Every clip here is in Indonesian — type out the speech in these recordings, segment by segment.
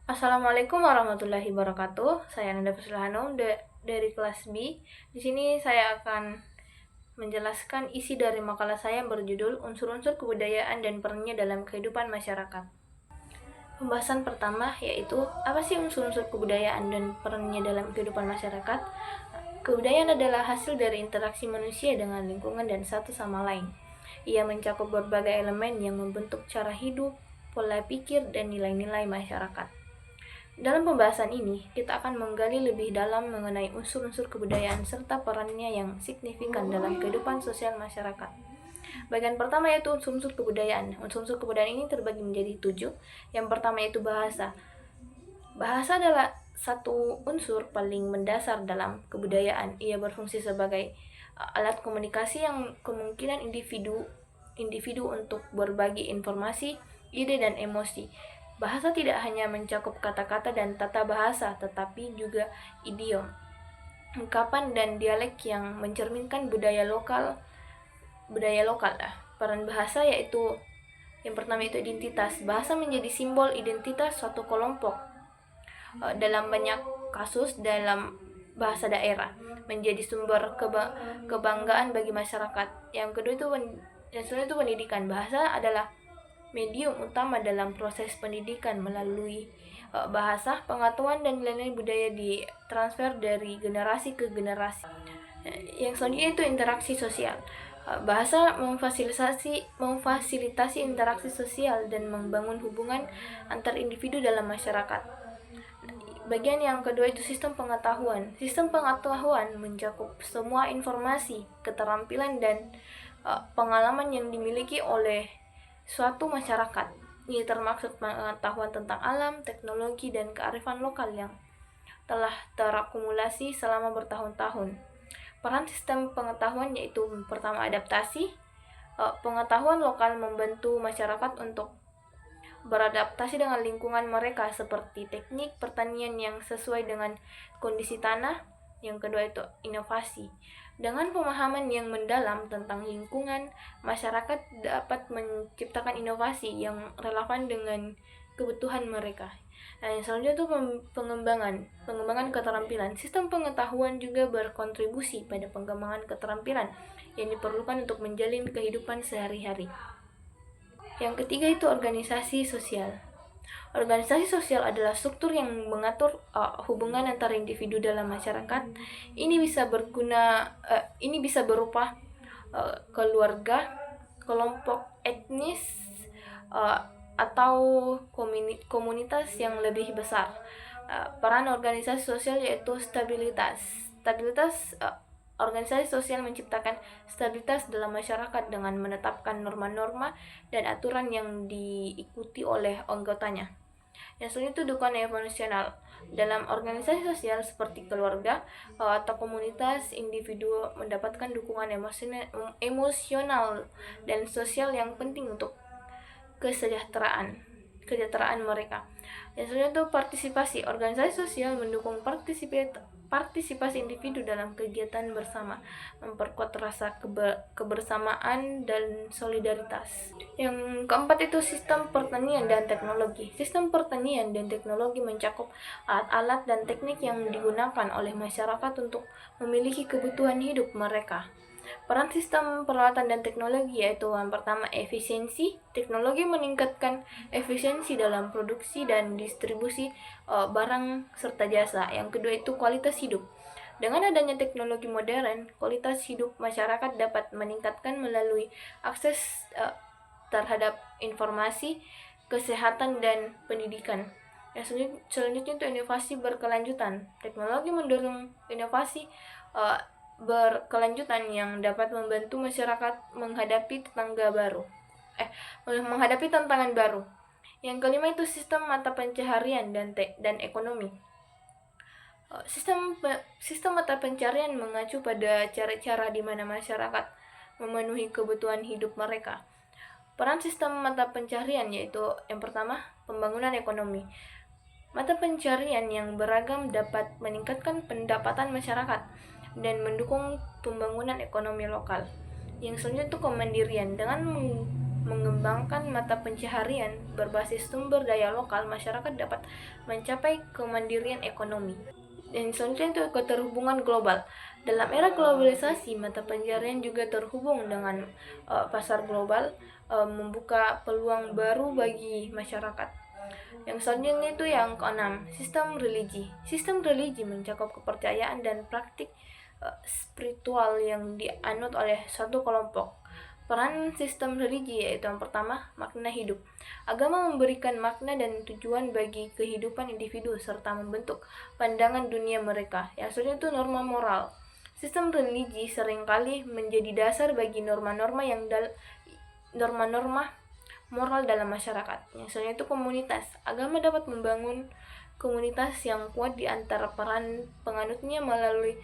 Assalamualaikum warahmatullahi wabarakatuh. Saya Nanda Fuslahano dari kelas B. Di sini saya akan menjelaskan isi dari makalah saya yang berjudul Unsur-unsur kebudayaan dan perannya dalam kehidupan masyarakat. Pembahasan pertama yaitu apa sih unsur-unsur kebudayaan dan perannya dalam kehidupan masyarakat? Kebudayaan adalah hasil dari interaksi manusia dengan lingkungan dan satu sama lain. Ia mencakup berbagai elemen yang membentuk cara hidup, pola pikir, dan nilai-nilai masyarakat. Dalam pembahasan ini, kita akan menggali lebih dalam mengenai unsur-unsur kebudayaan serta perannya yang signifikan dalam kehidupan sosial masyarakat. Bagian pertama yaitu unsur-unsur kebudayaan. Unsur-unsur kebudayaan ini terbagi menjadi 7. Yang pertama yaitu bahasa. Bahasa adalah satu unsur paling mendasar dalam kebudayaan. Ia berfungsi sebagai alat komunikasi yang kemungkinan individu untuk berbagi informasi, ide, dan emosi. Bahasa tidak hanya mencakup kata-kata dan tata bahasa, tetapi juga idiom, ungkapan, dan dialek yang mencerminkan budaya lokal. Peran bahasa yaitu yang pertama itu identitas. Bahasa menjadi simbol identitas suatu kelompok. Dalam banyak kasus dalam bahasa daerah menjadi sumber kebanggaan bagi masyarakat. Yang kedua itu pendidikan. Bahasa adalah medium utama dalam proses pendidikan. Melalui bahasa, pengetahuan dan nilai-nilai budaya ditransfer dari generasi ke generasi. Yang selanjutnya itu interaksi sosial. Bahasa memfasilitasi interaksi sosial dan membangun hubungan antar individu dalam masyarakat. Bagian yang kedua itu sistem pengetahuan. Sistem pengetahuan mencakup semua informasi, keterampilan, dan pengalaman yang dimiliki oleh suatu masyarakat. Ini termaksud pengetahuan tentang alam, teknologi, dan kearifan lokal yang telah terakumulasi selama bertahun-tahun. Peran sistem pengetahuan yaitu pertama adaptasi. Pengetahuan lokal membantu masyarakat untuk beradaptasi dengan lingkungan mereka seperti teknik pertanian yang sesuai dengan kondisi tanah. Yang kedua itu inovasi. Dengan pemahaman yang mendalam tentang lingkungan, masyarakat dapat menciptakan inovasi yang relevan dengan kebutuhan mereka. Nah, yang selanjutnya itu pengembangan keterampilan. Sistem pengetahuan juga berkontribusi pada pengembangan keterampilan yang diperlukan untuk menjalin kehidupan sehari-hari. Yang ketiga itu organisasi sosial. Organisasi sosial adalah struktur yang mengatur hubungan antar individu dalam masyarakat. Ini bisa berupa keluarga, kelompok etnis, atau komunitas yang lebih besar. Peran organisasi sosial yaitu stabilitas. Organisasi sosial menciptakan stabilitas dalam masyarakat dengan menetapkan norma-norma dan aturan yang diikuti oleh anggotanya. Yang selanjutnya itu dukungan emosional. Dalam organisasi sosial seperti keluarga atau komunitas, individu mendapatkan dukungan emosional dan sosial yang penting untuk kesejahteraan mereka. Yang selanjutnya itu partisipasi. Organisasi sosial mendukung partisipasi individu dalam kegiatan bersama, memperkuat rasa kebersamaan dan solidaritas. Yang keempat itu sistem pertanian dan teknologi. Sistem pertanian dan teknologi mencakup alat-alat dan teknik yang digunakan oleh masyarakat untuk memiliki kebutuhan hidup mereka. Peran sistem peralatan dan teknologi yaitu yang pertama efisiensi. Teknologi meningkatkan efisiensi dalam produksi dan distribusi barang serta jasa. Yang kedua itu kualitas hidup. Dengan adanya teknologi modern, kualitas hidup masyarakat dapat meningkatkan melalui akses terhadap informasi, kesehatan, dan pendidikan. Yang selanjutnya itu inovasi berkelanjutan. Teknologi mendorong inovasi berkelanjutan yang dapat membantu masyarakat menghadapi tantangan baru. Yang kelima itu sistem mata pencaharian dan ekonomi. Sistem mata pencaharian mengacu pada cara-cara di mana masyarakat memenuhi kebutuhan hidup mereka. Peran sistem mata pencaharian yaitu yang pertama pembangunan ekonomi. Mata pencaharian yang beragam dapat meningkatkan pendapatan masyarakat dan mendukung pembangunan ekonomi lokal. Yang selanjutnya itu kemandirian. Dengan mengembangkan mata pencaharian berbasis sumber daya lokal, masyarakat dapat mencapai kemandirian ekonomi. Dan selanjutnya itu keterhubungan global. Dalam era globalisasi, mata pencaharian juga terhubung dengan pasar global, membuka peluang baru bagi masyarakat. Yang selanjutnya itu yang keenam, sistem religi. Sistem religi mencakup kepercayaan dan praktik spiritual yang dianut oleh suatu kelompok. Peran sistem religi yaitu yang pertama, makna hidup. Agama memberikan makna dan tujuan bagi kehidupan individu serta membentuk pandangan dunia mereka. Yang selanjutnya itu norma moral. Sistem religi seringkali menjadi dasar bagi norma-norma moral dalam masyarakat. Yang selanjutnya itu komunitas. Agama dapat membangun komunitas yang kuat di antara peran penganutnya melalui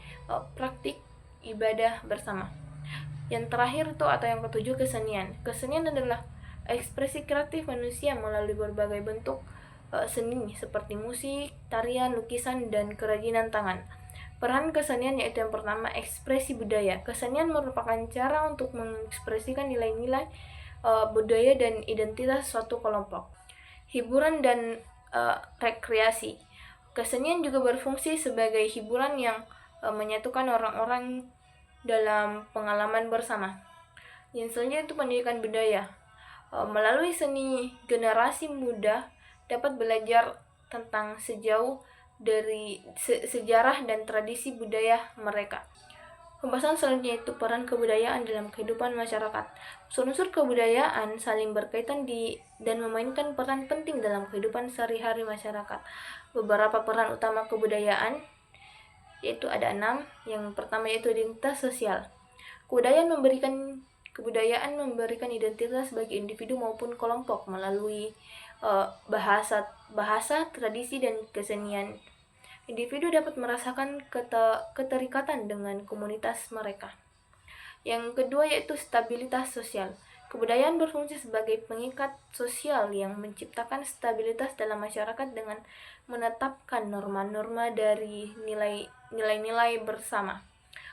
praktik ibadah bersama. Yang terakhir itu atau yang ketujuh, kesenian. Kesenian adalah ekspresi kreatif manusia melalui berbagai bentuk seni seperti musik, tarian, lukisan, dan kerajinan tangan. Peran kesenian yaitu yang pertama, ekspresi budaya. Kesenian merupakan cara untuk mengekspresikan nilai-nilai budaya dan identitas suatu kelompok. Hiburan dan rekreasi. Kesenian juga berfungsi sebagai hiburan yang menyatukan orang-orang dalam pengalaman bersama. Yang selanjutnya itu pendidikan budaya. Melalui seni, generasi muda dapat belajar tentang sejauh dari sejarah dan tradisi budaya mereka. Pembahasan selanjutnya itu peran kebudayaan dalam kehidupan masyarakat. Unsur kebudayaan saling berkaitan dan memainkan peran penting dalam kehidupan sehari-hari masyarakat. Beberapa peran utama kebudayaan yaitu ada 6. Yang pertama yaitu identitas sosial. Kebudayaan memberikan identitas bagi individu maupun kelompok melalui bahasa, tradisi, dan kesenian. Individu dapat merasakan keterikatan dengan komunitas mereka. Yang kedua yaitu stabilitas sosial. Kebudayaan berfungsi sebagai pengikat sosial yang menciptakan stabilitas dalam masyarakat dengan menetapkan norma-norma dari nilai-nilai bersama.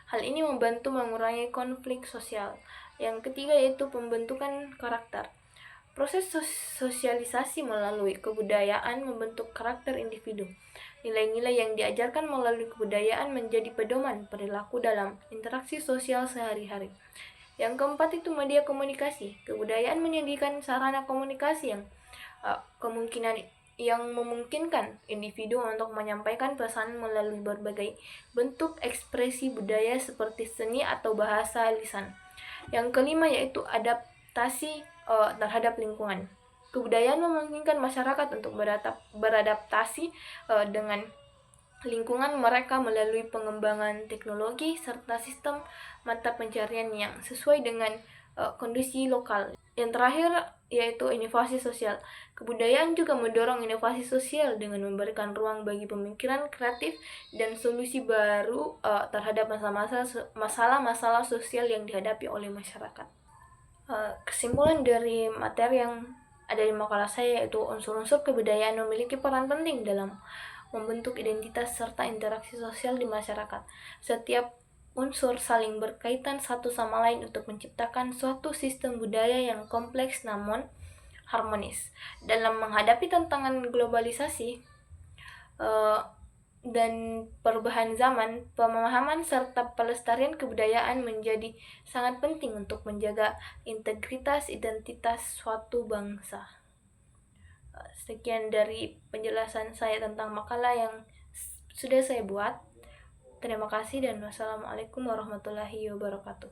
Hal ini membantu mengurangi konflik sosial. Yang ketiga yaitu pembentukan karakter. Proses sosialisasi melalui kebudayaan membentuk karakter individu. Nilai-nilai yang diajarkan melalui kebudayaan menjadi pedoman perilaku dalam interaksi sosial sehari-hari. Yang keempat itu media komunikasi. Kebudayaan menyediakan sarana komunikasi yang memungkinkan individu untuk menyampaikan pesan melalui berbagai bentuk ekspresi budaya seperti seni atau bahasa lisan. Yang kelima yaitu adaptasi terhadap lingkungan. Kebudayaan memungkinkan masyarakat untuk beradaptasi dengan lingkungan mereka melalui pengembangan teknologi serta sistem mata pencarian yang sesuai dengan kondisi lokal. Yang terakhir yaitu inovasi sosial. Kebudayaan juga mendorong inovasi sosial dengan memberikan ruang bagi pemikiran kreatif dan solusi baru terhadap masalah-masalah sosial yang dihadapi oleh masyarakat. Kesimpulan dari materi yang ada di makalah saya yaitu unsur-unsur kebudayaan memiliki peran penting dalam membentuk identitas serta interaksi sosial di masyarakat. Setiap unsur saling berkaitan satu sama lain untuk menciptakan suatu sistem budaya yang kompleks namun harmonis. Dalam menghadapi tantangan globalisasi dan perubahan zaman, pemahaman serta pelestarian kebudayaan menjadi sangat penting untuk menjaga integritas identitas suatu bangsa. Sekian dari penjelasan saya tentang makalah yang sudah saya buat. Terima kasih dan wassalamualaikum warahmatullahi wabarakatuh.